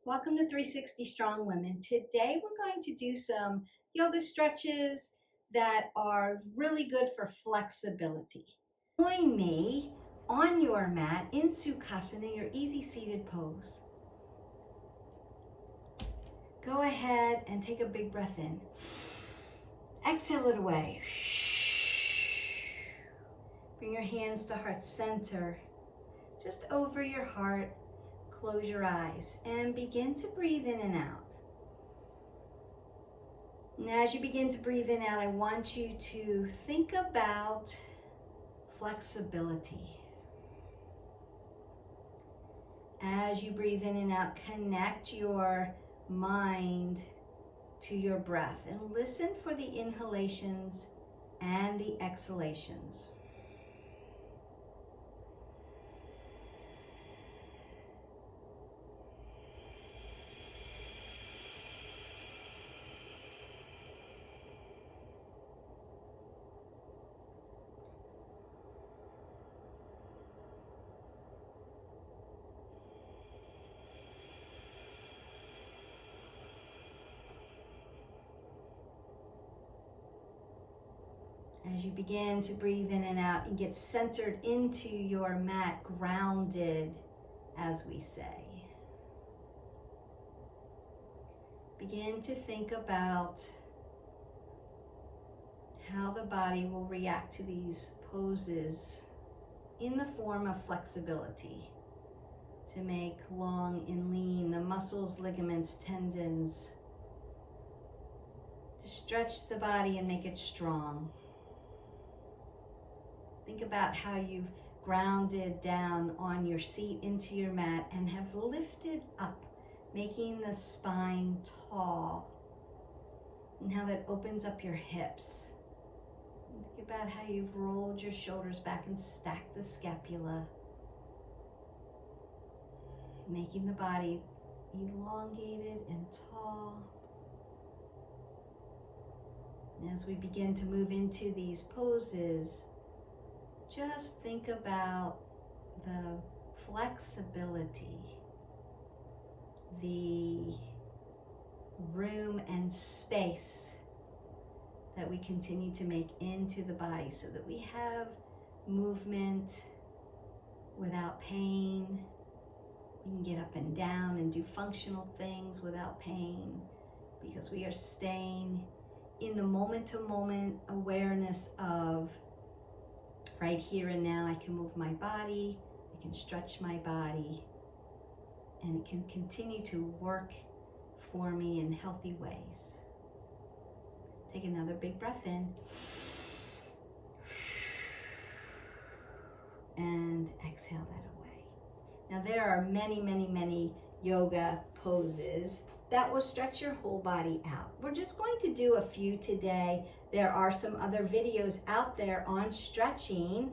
Welcome to 360 Strong Women. Today we're going to do some yoga stretches that are really good for flexibility. Join me on your mat in Sukhasana, your easy seated pose. Go ahead and take a big breath in. Exhale it away. Bring your hands to heart center, just over your heart. Close your eyes and begin to breathe in and out. And as you begin to breathe in and out, I want you to think about flexibility. As you breathe in and out, connect your mind to your breath and listen for the inhalations and the exhalations. As you begin to breathe in and out and get centered into your mat, grounded, as we say. Begin to think about how the body will react to these poses in the form of flexibility to make long and lean the muscles, ligaments, tendons, to stretch the body and make it strong. Think about how you've grounded down on your seat into your mat and have lifted up, making the spine tall, and how that opens up your hips. And think about how you've rolled your shoulders back and stacked the scapula, making the body elongated and tall. And as we begin to move into these poses, just think about the flexibility, the room and space that we continue to make into the body so that we have movement without pain. We can get up and down and do functional things without pain because we are staying in the moment-to-moment awareness of right here and now. I can move my body, I can stretch my body, and it can continue to work for me in healthy ways. Take another big breath in. And exhale that away. Now there are many yoga poses that will stretch your whole body out. We're just going to do a few today. There are some other videos out there on stretching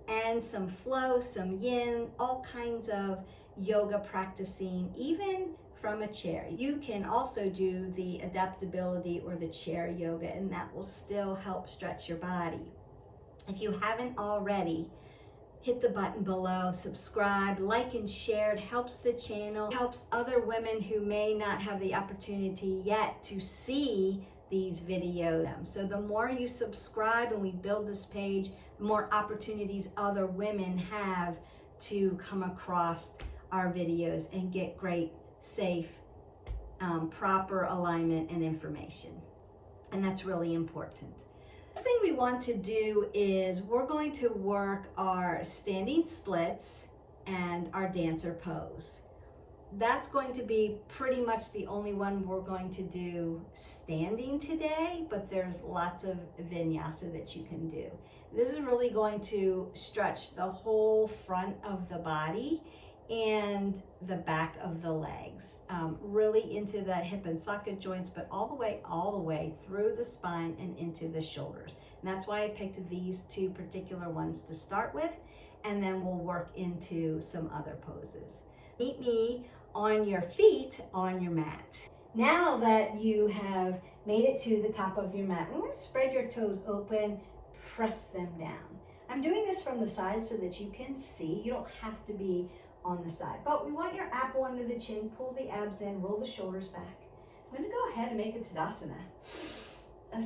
and some flow, some yin, all kinds of yoga practicing, even from a chair. You can also do the adaptability or the chair yoga, and that will still help stretch your body. If you haven't already, hit the button below, subscribe, like and share. It helps the channel, helps other women who may not have the opportunity yet to see these videos. So the more you subscribe and we build this page, the more opportunities other women have to come across our videos and get great, safe, proper alignment and information. And that's really important. The first thing we want to do is we're going to work our standing splits and our dancer pose. That's going to be pretty much the only one we're going to do standing today, but there's lots of vinyasa that you can do. This is really going to stretch the whole front of the body and the back of the legs, really into the hip and socket joints, but all the way through the spine and into the shoulders. And that's why I picked these two particular ones to start with, and then we'll work into some other poses. Meet me on your feet on your mat. Now that you have made it to the top of your mat, we're going to spread your toes open, press them down. I'm doing this from the side so that you can see. You don't have to be on the side. But we want your apple under the chin, pull the abs in, roll the shoulders back. I'm going to go ahead and make a Tadasana, a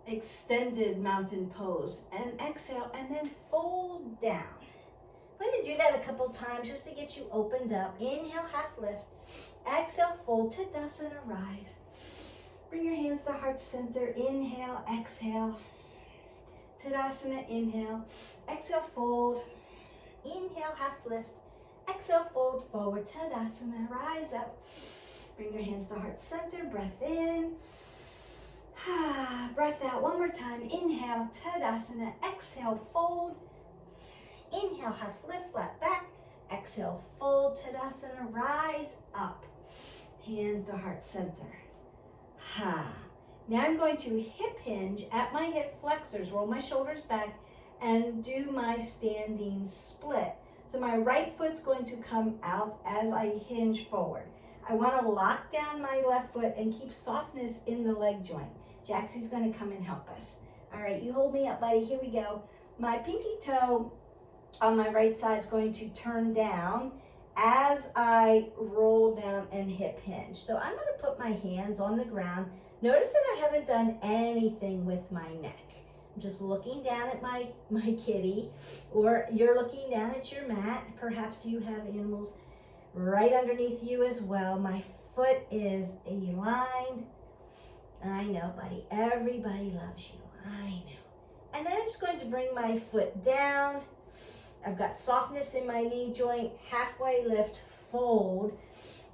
extended mountain pose, and exhale, and then fold down. I'm going to do that a couple times just to get you opened up. Inhale, half lift. Exhale, fold, Tadasana, rise. Bring your hands to heart center. Inhale, exhale. Tadasana, inhale. Exhale, fold. Inhale, half lift. Exhale, fold forward. Tadasana, rise up. Bring your hands to heart center. Breath in. Breath out. One more time. Inhale, Tadasana. Exhale, fold. Inhale, half lift, flat back. Exhale, fold, Tadasana, rise up. Hands to heart center. Now I'm going to hip hinge at my hip flexors, roll my shoulders back, and do my standing split. So my right foot's going to come out as I hinge forward. I want to lock down my left foot and keep softness in the leg joint. Jaxie's going to come and help us. All right, you hold me up, buddy. Here we go. My pinky toe on my right side is going to turn down as I roll down and hip hinge. So I'm going to put my hands on the ground. Notice that I haven't done anything with my neck. I'm just looking down at my kitty, or you're looking down at your mat. Perhaps you have animals right underneath you as well. My foot is aligned. I know, buddy. Everybody loves you. I know. And then I'm just going to bring my foot down. I've got softness in my knee joint, halfway lift, fold,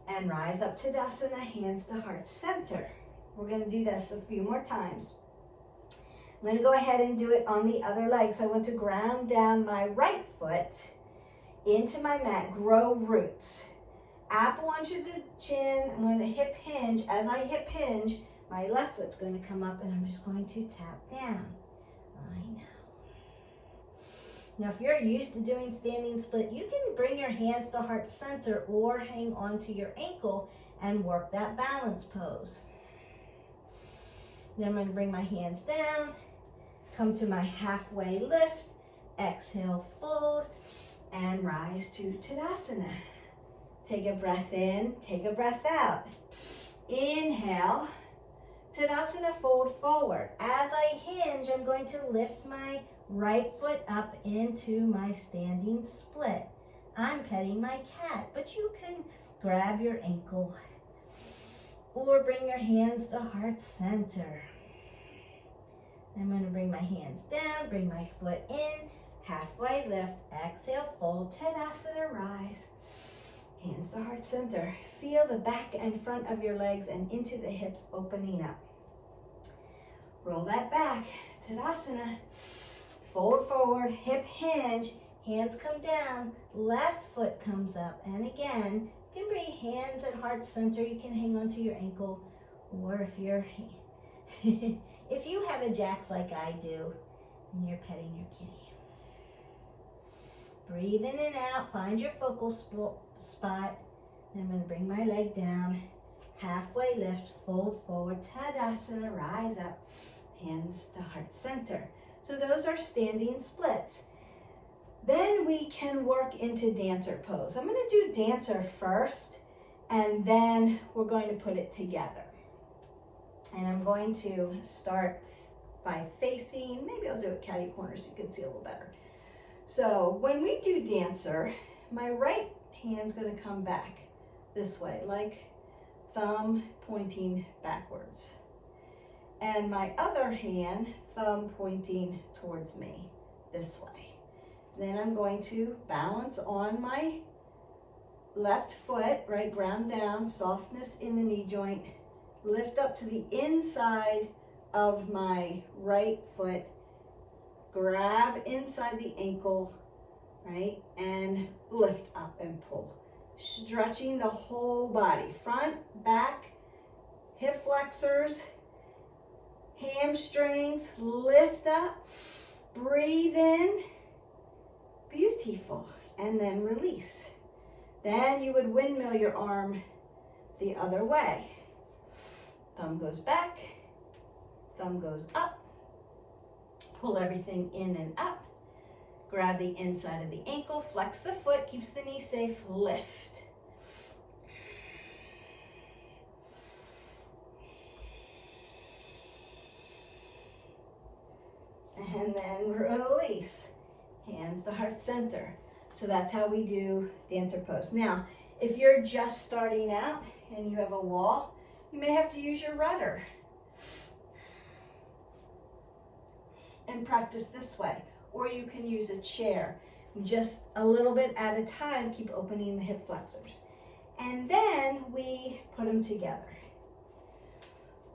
and rise up Tadasana, hands to heart center. We're going to do this a few more times. I'm going to go ahead and do it on the other leg. So I want to ground down my right foot into my mat, grow roots. Apple under the chin, I'm going to hip hinge. As I hip hinge, my left foot's going to come up and I'm just going to tap down. I know. Now, if you're used to doing standing split, you can bring your hands to heart center or hang onto your ankle and work that balance pose. Then I'm going to bring my hands down, come to my halfway lift, exhale, fold, and rise to Tadasana. Take a breath in, take a breath out. Inhale, Tadasana, fold forward. As I hinge, I'm going to lift my right foot up into my standing split. I'm petting my cat, but you can grab your ankle or bring your hands to heart center. I'm going to bring my hands down, bring my foot in, halfway lift, exhale, fold, Tadasana, rise. Hands to heart center. Feel the back and front of your legs and into the hips opening up. Roll that back, Tadasana. Fold forward, hip hinge, hands come down, left foot comes up. And again, you can bring hands at heart center. You can hang onto your ankle, or if you're, if you have a Jax like I do, and you're petting your kitty. Breathe in and out, find your focal spot. Then I'm going to bring my leg down, halfway lift, fold forward, Tadasana, rise up, hands to heart center. So those are standing splits. Then we can work into dancer pose. I'm going to do dancer first, and then we're going to put it together. And I'm going to start by facing, maybe I'll do it catty corner so you can see a little better. So when we do dancer, my right hand's going to come back this way, like thumb pointing backwards. And my other hand, thumb pointing towards me this way. Then I'm going to balance on my left foot, right, ground down, softness in the knee joint, lift up to the inside of my right foot, grab inside the ankle, right, and lift up and pull. Stretching the whole body, front, back, hip flexors, hamstrings, lift up, breathe in, beautiful, and then release. Then you would windmill your arm the other way. Thumb goes back, thumb goes up, pull everything in and up, Grab the inside of the ankle, flex the foot, keeps the knee safe, lift. And then release. Hands to heart center. So that's how we do dancer pose. Now, if you're just starting out and you have a wall, you may have to use your rudder and practice this way. Or you can use a chair. Just a little bit at a time, keep opening the hip flexors. And then we put them together.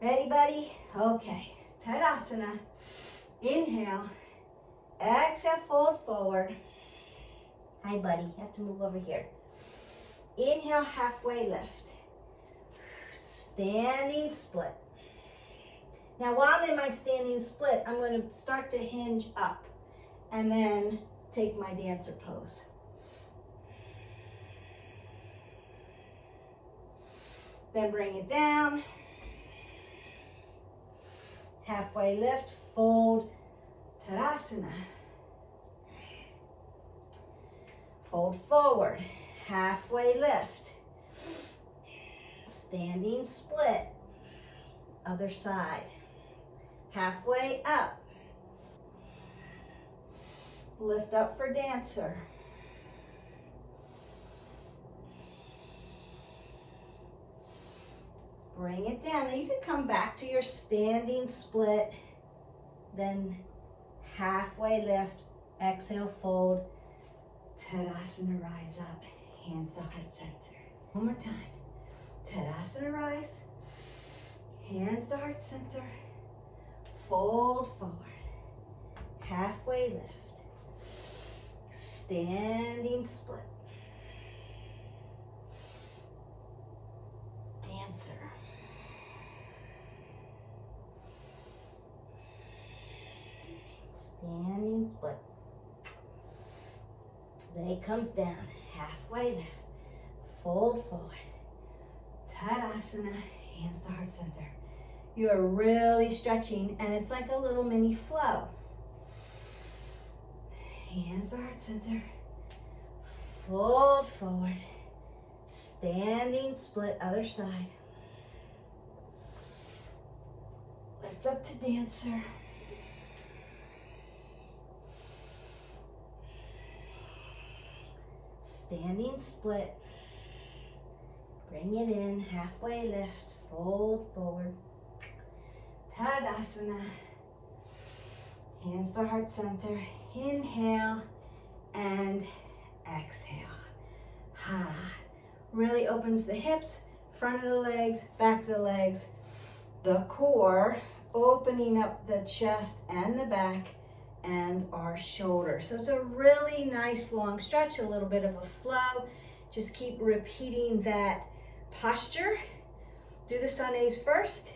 Ready, buddy? Okay. Tadasana. Inhale. Exhale, fold forward. Hi, buddy. You have to move over here. Inhale, halfway lift. Standing split. Now, while I'm in my standing split, I'm going to start to hinge up and then take my dancer pose. Then bring it down. Halfway lift, fold, Tadasana. Fold forward, halfway lift. Standing split, other side. Halfway up. Lift up for dancer. Bring it down. Now you can come back to your standing split, then halfway lift, exhale, fold, Tadasana, rise up, hands to heart center. One more time. Tadasana, rise, hands to heart center, fold forward, halfway lift, standing split, dancer. Standing split. Leg comes down, halfway lift, fold forward, Tadasana, hands to heart center. You are really stretching and it's like a little mini flow. Hands to heart center, fold forward, standing split, other side. Lift up to dancer. Standing split, bring it in, halfway lift, fold forward, Tadasana, hands to heart center, inhale and exhale. Really opens the hips, front of the legs, back of the legs, the core, opening up the chest and the back, and our shoulders. So it's a really nice long stretch, a little bit of a flow. Just keep repeating that posture. Do the sun A's first,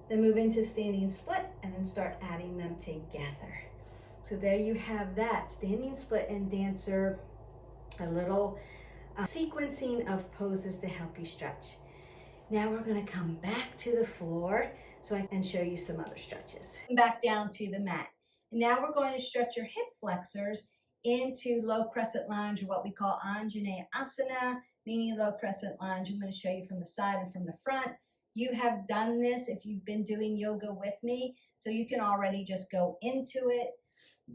then move into standing split, and then start adding them together. So there you have that, standing split and dancer, a little sequencing of poses to help you stretch. Now we're gonna come back to the floor so I can show you some other stretches. Back down to the mat. Now we're going to stretch your hip flexors into low crescent lunge, or what we call anjaynasana, meaning low crescent lunge. I'm going to show you from the side and from the front. You have done this if you've been doing yoga with me, so you can already just go into it.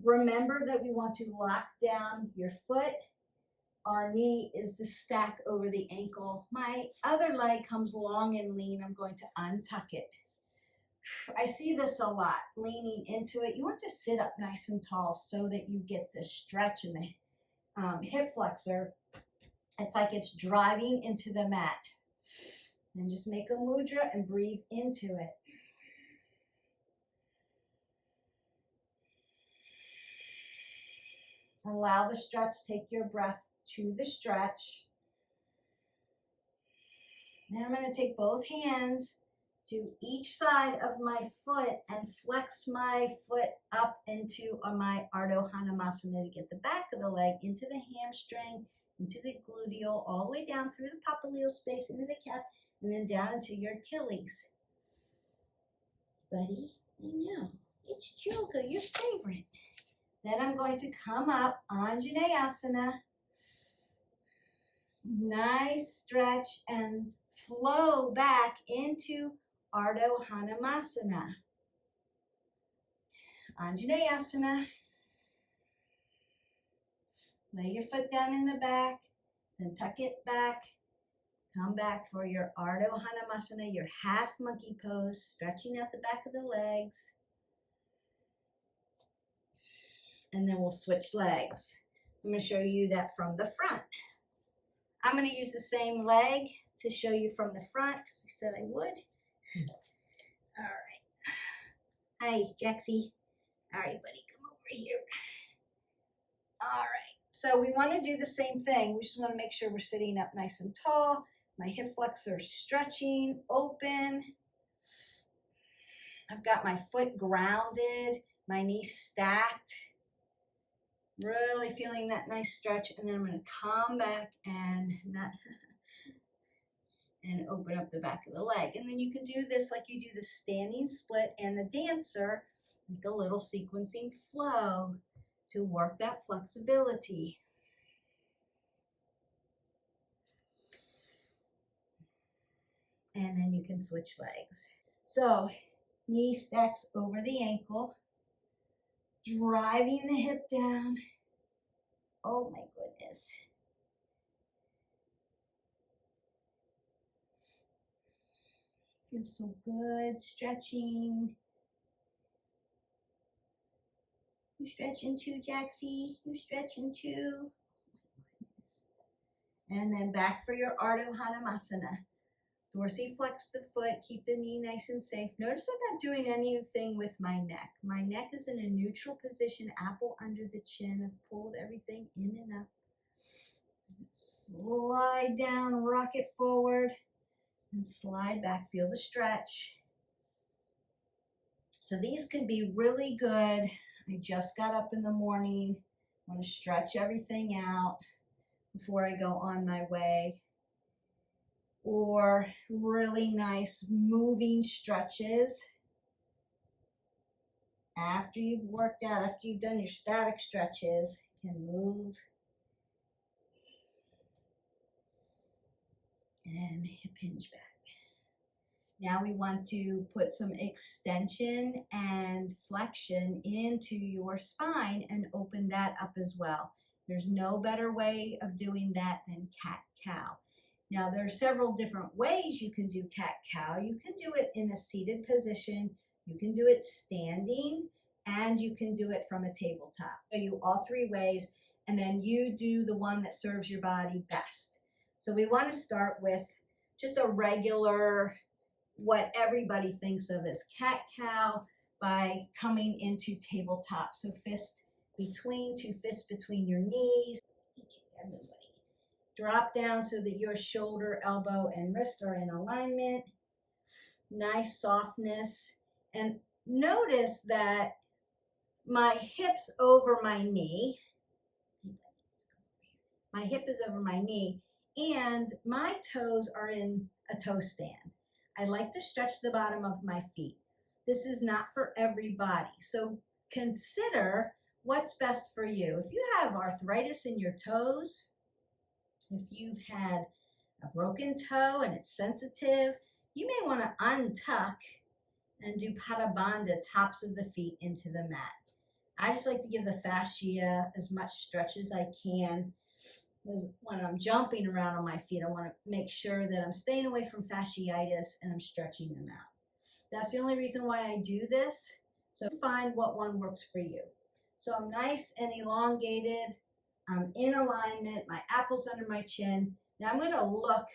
Remember that we want to lock down your foot. Our knee is the stack over the ankle. My other leg comes long and lean. I'm going to untuck it. I see this a lot, leaning into it. You want to sit up nice and tall so that you get the stretch in the hip flexor. It's like it's driving into the mat. And just make a mudra and breathe into it. Allow the stretch, take your breath to the stretch. Then I'm going to take both hands to each side of my foot and flex my foot up into my Ardha Hanumasana to get the back of the leg into the hamstring, into the gluteal, all the way down through the popliteal space, into the calf, and then down into your Achilles. Buddy, I know, it's yoga, your favorite. Then I'm going to come up, anjaynasana. Nice stretch and flow back into Ardha Hanumasana. Anjaynasana. Lay your foot down in the back, then tuck it back. Come back for your Ardha Hanumasana, your half monkey pose, stretching out the back of the legs. And then we'll switch legs. I'm going to show you that from the front. I'm going to use the same leg to show you from the front because I said I would. All right. Hi, Jaxie. All right, buddy, come over here. All right. So we want to do the same thing. We just want to make sure we're sitting up nice and tall. My hip flexors stretching, open. I've got my foot grounded, my knees stacked. Really feeling that nice stretch, and then I'm going to come back and open up the back of the leg. And then you can do this like you do the standing split and the dancer, like a little sequencing flow to work that flexibility. And then you can switch legs. So knee stacks over the ankle, driving the hip down. Oh my goodness. Feels so good, stretching. You stretching too, Jaxie? You stretching too? And then back for your Ardha Hanumasana. Dorsiflex the foot, keep the knee nice and safe. Notice I'm not doing anything with my neck. My neck is in a neutral position, apple under the chin. I've pulled everything in and up. Slide down, rock it forward, and slide back. Feel the stretch. So these can be really good. I just got up in the morning. I want to stretch everything out before I go on my way. Or really nice moving stretches after you've worked out, after you've done your static stretches. You can move and hip hinge back. Now we want to put some extension and flexion into your spine and open that up as well. There's no better way of doing that than cat-cow. Now, there are several different ways you can do cat-cow. You can do it in a seated position, you can do it standing, and you can do it from a tabletop. So you all three ways, and then you do the one that serves your body best. So we want to start with just a regular, what everybody thinks of as cat-cow by coming into tabletop. So fist between, two fists between your knees. Drop down so that your shoulder, elbow, and wrist are in alignment. Nice softness. And notice that my hip's over my knee. My hip is over my knee, and my toes are in a toe stand. I like to stretch the bottom of my feet. This is not for everybody. So consider what's best for you. If you have arthritis in your toes, if you've had a broken toe and it's sensitive, you may want to untuck and do pada bandha, tops of the feet into the mat. I just like to give the fascia as much stretch as I can. Because when I'm jumping around on my feet, I want to make sure that I'm staying away from fasciitis and I'm stretching them out. That's the only reason why I do this. So find what one works for you. So I'm nice and elongated. I'm in alignment, my apple's under my chin. Now I'm going to look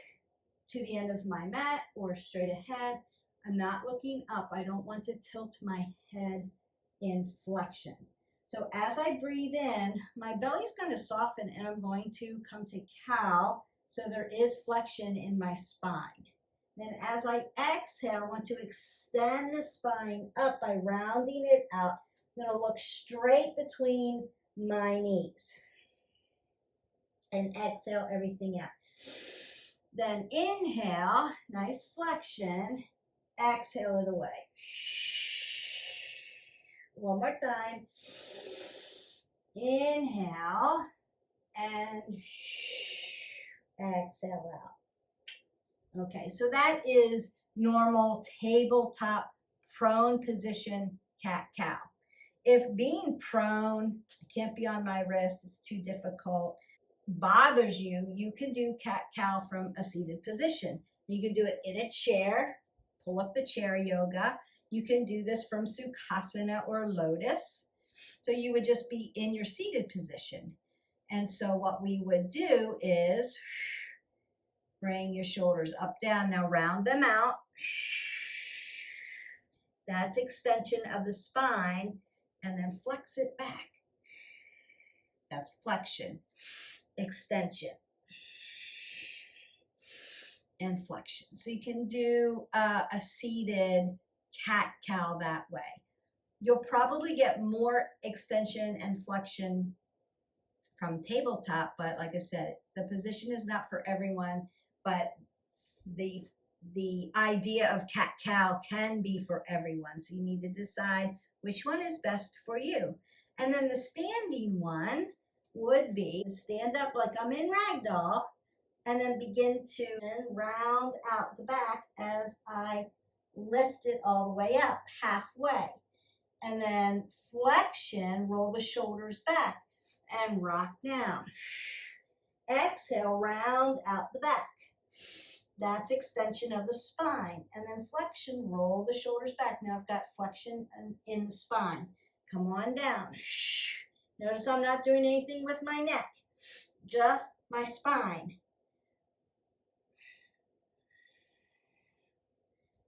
to the end of my mat or straight ahead. I'm not looking up. I don't want to tilt my head in flexion. So as I breathe in, my belly's going to soften and I'm going to come to cow. So there is flexion in my spine. Then as I exhale, I want to extend the spine up by rounding it out. I'm going to look straight between my knees. And exhale everything out. Then inhale, nice flexion, exhale it away. One more time. Inhale and exhale out. Okay, so that is normal tabletop prone position cat-cow. If being prone, I can't be on my wrist, it's too difficult, bothers you, you can do cat-cow from a seated position. You can do it in a chair, pull up the chair yoga. You can do this from Sukhasana or lotus. So you would just be in your seated position. And so what we would do is bring your shoulders up, down. Now round them out. That's extension of the spine. And then flex it back. That's flexion, extension, and flexion. So you can do a seated cat-cow that way. You'll probably get more extension and flexion from tabletop, but like I said, the position is not for everyone, but the idea of cat-cow can be for everyone. So you need to decide which one is best for you. And then the standing one would be stand up like I'm in ragdoll and then begin to round out the back as I lift it all the way up halfway. And then flexion, roll the shoulders back and rock down. Exhale, round out the back. That's extension of the spine. And then flexion, roll the shoulders back. Now I've got flexion in the spine. Come on down. Notice I'm not doing anything with my neck, just my spine.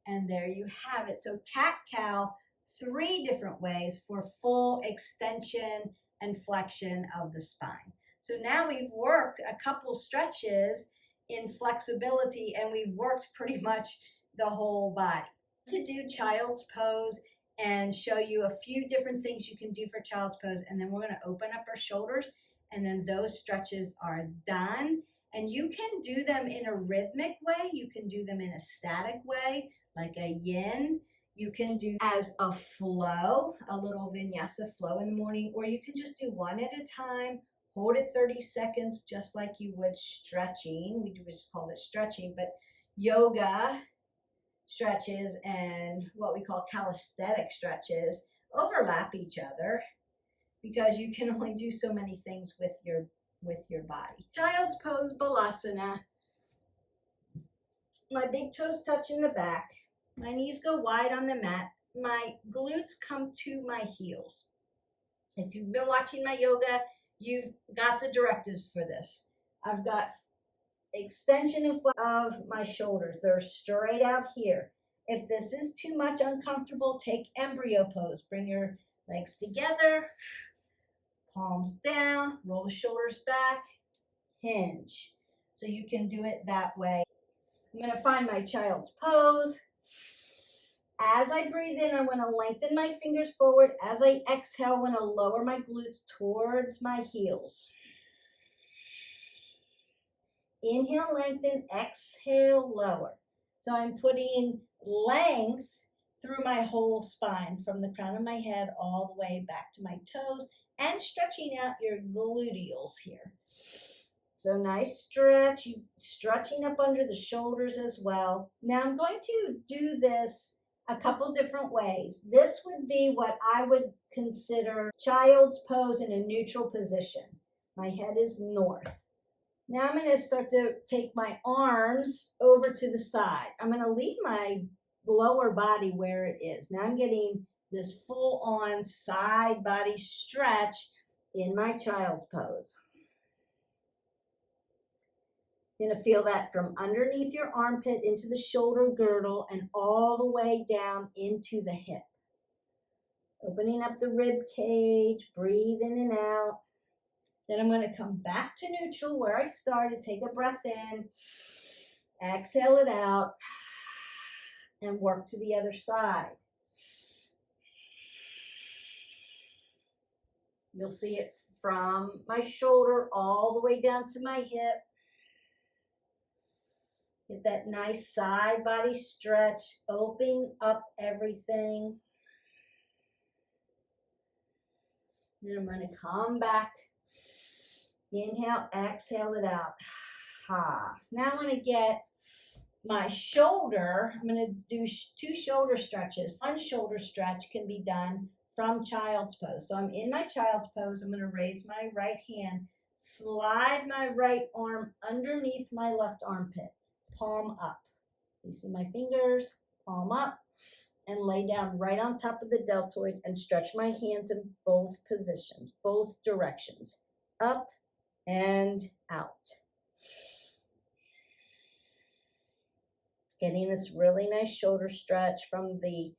And there you have it. So cat-cow, 3 different ways for full extension and flexion of the spine. So now we've worked a couple stretches in flexibility and we've worked pretty much the whole body. To do child's pose and show you a few different things you can do for child's pose, and then we're going to open up our shoulders, and then those stretches are done. And you can do them in a rhythmic way. You can do them in a static way, like a yin. You can do as a flow, a little vinyasa flow in the morning, or you can just do one at a time. Hold it 30 seconds, just like you would stretching. We just call it stretching, but yoga stretches and what we call calisthenic stretches overlap each other because you can only do so many things with your body. Child's pose, balasana. My big toes touch in the back. My knees go wide on the mat. My glutes come to my heels. If you've been watching my yoga, you've got the directives for this. I've got extension and flex of my shoulders. They're straight out here. If this is too much uncomfortable, take embryo pose. Bring your legs together, palms down, roll the shoulders back, hinge. So you can do it that way. I'm going to find my child's pose. As I breathe in, I want to lengthen my fingers forward. As I exhale, I want to lower my glutes towards my heels. Inhale, lengthen, exhale, lower. So I'm putting length through my whole spine, from the crown of my head all the way back to my toes, and stretching out your gluteals here. So nice stretch, you stretching up under the shoulders as well. Now I'm going to do this a couple different ways. This would be what I would consider child's pose in a neutral position. My head is north. Now I'm going to start to take my arms over to the side. I'm going to leave my lower body where it is. Now I'm getting this full-on side body stretch in my child's pose. You're going to feel that from underneath your armpit into the shoulder girdle and all the way down into the hip. Opening up the rib cage, breathe in and out. Then I'm going to come back to neutral where I started. Take a breath in, exhale it out, and work to the other side. You'll see it from my shoulder all the way down to my hip. Get that nice side body stretch, open up everything. Then I'm going to come back. Inhale, exhale it out. Ha. Now I'm going to get my shoulder. I'm going to do 2 shoulder stretches. One shoulder stretch can be done from child's pose. So I'm in my child's pose. I'm going to raise my right hand, slide my right arm underneath my left armpit, palm up. You see my fingers, palm up, and lay down right on top of the deltoid and stretch my hands in both positions, both directions, up and out. Getting this really nice shoulder stretch from the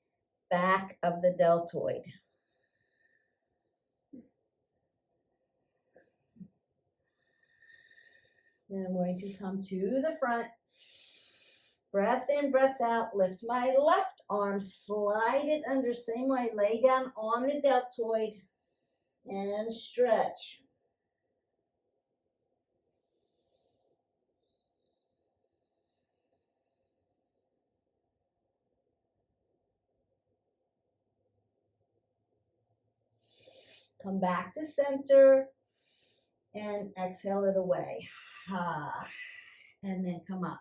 back of the deltoid. Then I'm going to come to the front. Breath in, breath out. Lift my left arm, slide it under, same way. Lay down on the deltoid and stretch. Come back to center and exhale it away. And then come up.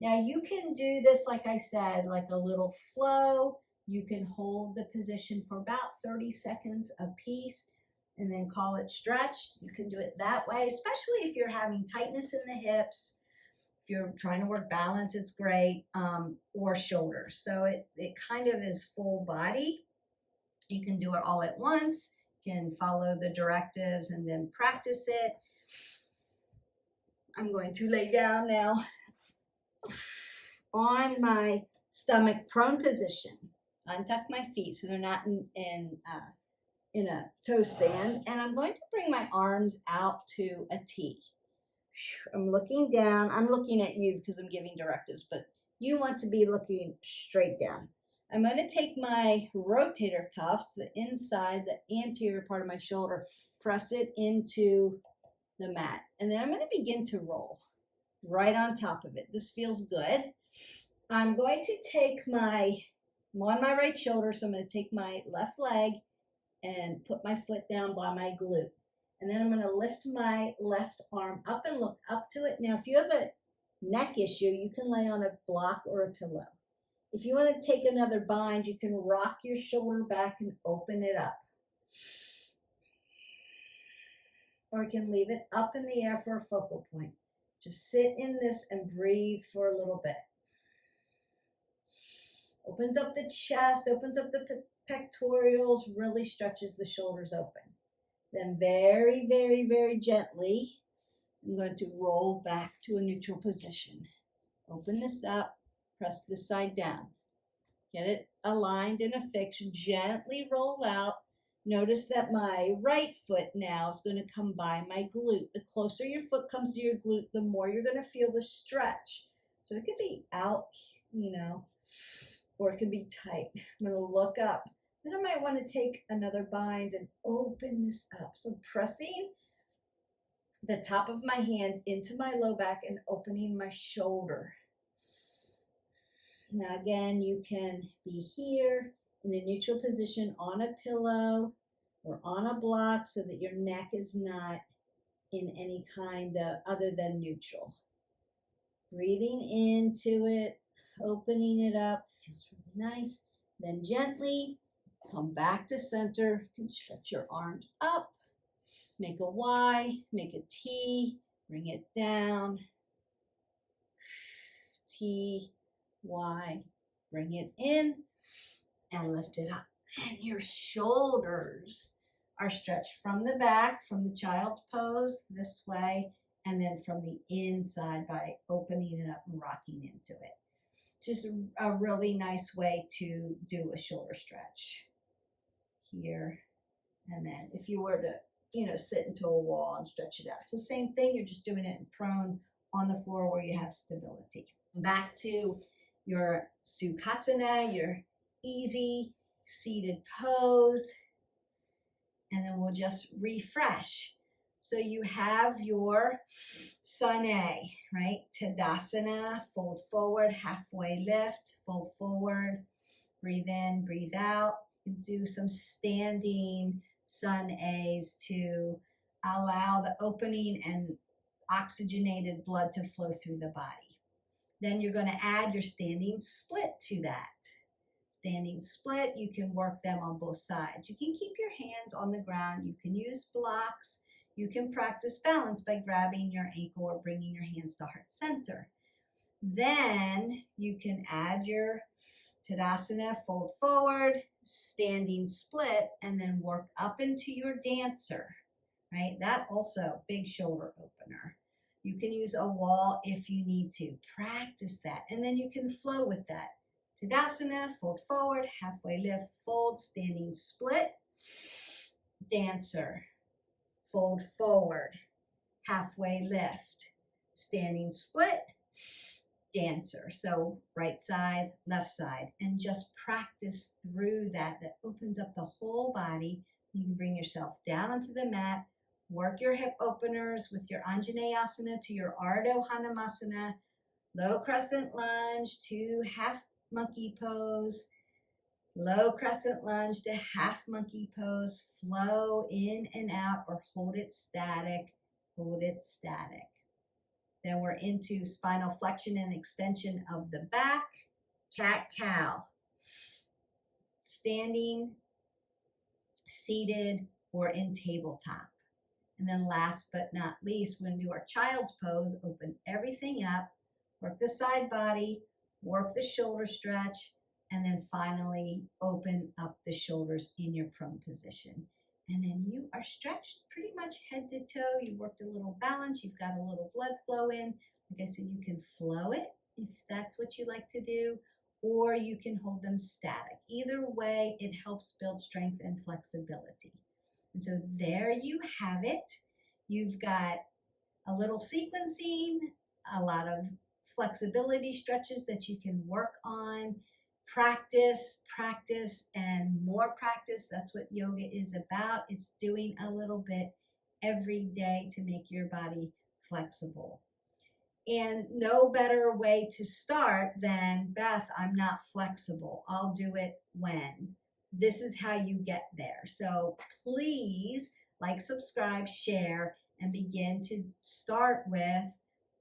Now you can do this, like I said, like a little flow. You can hold the position for about 30 seconds a piece and then call it stretched. You can do it that way, especially if you're having tightness in the hips. If you're trying to work balance, it's great, or shoulders. So it kind of is full body. You can do it all at once. You can follow the directives and then practice it. I'm going to lay down now on my stomach prone position. Untuck my feet so they're not in a toe stand. And I'm going to bring my arms out to a T. I'm looking down. I'm looking at you because I'm giving directives, but you want to be looking straight down. I'm going to take my rotator cuffs, the inside, the anterior part of my shoulder, press it into the mat. And then I'm going to begin to roll right on top of it. This feels good. I'm going to take I'm on my right shoulder, so I'm going to take my left leg and put my foot down by my glute. And then I'm going to lift my left arm up and look up to it. Now, if you have a neck issue, you can lay on a block or a pillow. If you want to take another bind, you can rock your shoulder back and open it up. Or you can leave it up in the air for a focal point. Just sit in this and breathe for a little bit. Opens up the chest, opens up the pectorals, really stretches the shoulders open. Then very, very, very gently, I'm going to roll back to a neutral position. Open this up, press this side down. Get it aligned and affixed, gently roll out. Notice that my right foot now is going to come by my glute. The closer your foot comes to your glute, the more you're going to feel the stretch. So it could be out, or it could be tight. I'm going to look up. Then I might want to take another bind and open this up. So pressing the top of my hand into my low back and opening my shoulder. Now again, you can be here in a neutral position on a pillow or on a block so that your neck is not in any kind of other than neutral. Breathing into it, opening it up, feels really nice. Then gently come back to center. You can stretch your arms up, make a Y, make a T, bring it down, T, Y, bring it in, and lift it up. And your shoulders are stretched from the back, from the child's pose this way, and then from the inside by opening it up and rocking into it. Just a really nice way to do a shoulder stretch here. And then if you were to, sit into a wall and stretch it out, it's the same thing. You're just doing it in prone on the floor where you have stability. Back to your Sukhasana, your easy seated pose. And then we'll just refresh. So you have your Sane, right? Tadasana, fold forward, halfway lift, fold forward, breathe in, breathe out. You can do some standing sun A's to allow the opening and oxygenated blood to flow through the body. Then you're going to add your standing split to that. Standing split, you can work them on both sides. You can keep your hands on the ground. You can use blocks. You can practice balance by grabbing your ankle or bringing your hands to heart center. Then you can add your Tadasana, fold forward, standing split, and then work up into your dancer, right? That also, big shoulder opener. You can use a wall if you need to. Practice that, and then you can flow with that. Tadasana, fold forward, halfway lift, fold, standing split, dancer, fold forward, halfway lift, standing split, dancer. So right side, left side, and just practice through that. That opens up the whole body. You can bring yourself down onto the mat, work your hip openers with your anjaynasana to your ardha hanumasana, low crescent lunge to half monkey pose, low crescent lunge to half monkey pose, flow in and out or hold it static, hold it static. Then we're into spinal flexion and extension of the back, cat-cow, standing, seated, or in tabletop. And then last but not least, we're going to do our child's pose, open everything up, work the side body, work the shoulder stretch, and then finally open up the shoulders in your prone position. And then you are stretched pretty much head to toe. You worked a little balance. You've got a little blood flow in. Like I said, you can flow it if that's what you like to do, or you can hold them static. Either way, it helps build strength and flexibility. And so there you have it. You've got a little sequencing, a lot of flexibility stretches that you can work on. Practice, practice, and more practice. That's what yoga is about. It's doing a little bit every day to make your body flexible. And no better way to start than, Beth, I'm not flexible. I'll do it when. This is how you get there. So please like, subscribe, share, and begin to start with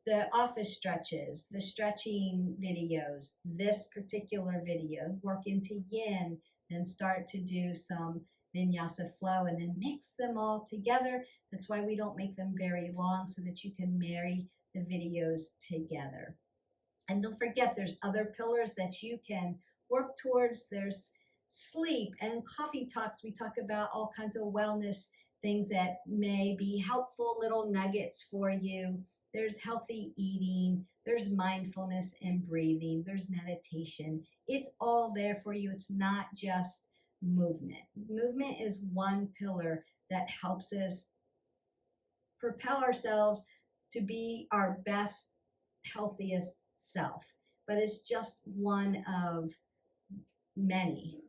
the office stretches, the stretching videos, this particular video, work into yin, then start to do some vinyasa flow and then mix them all together. That's why we don't make them very long, so that you can marry the videos together. And don't forget, there's other pillars that you can work towards. There's sleep and coffee talks. We talk about all kinds of wellness things that may be helpful, little nuggets for you. There's healthy eating, there's mindfulness and breathing, there's meditation. It's all there for you. It's not just movement. Movement is one pillar that helps us propel ourselves to be our best, healthiest self. But it's just one of many.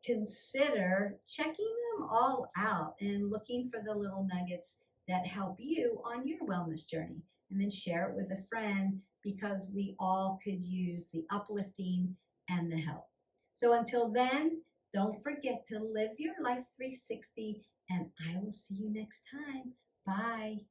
Consider checking them all out and looking for the little nuggets that help you on your wellness journey, and then share it with a friend, because we all could use the uplifting and the help. So until then, don't forget to live your life 360, and I will see you next time. Bye.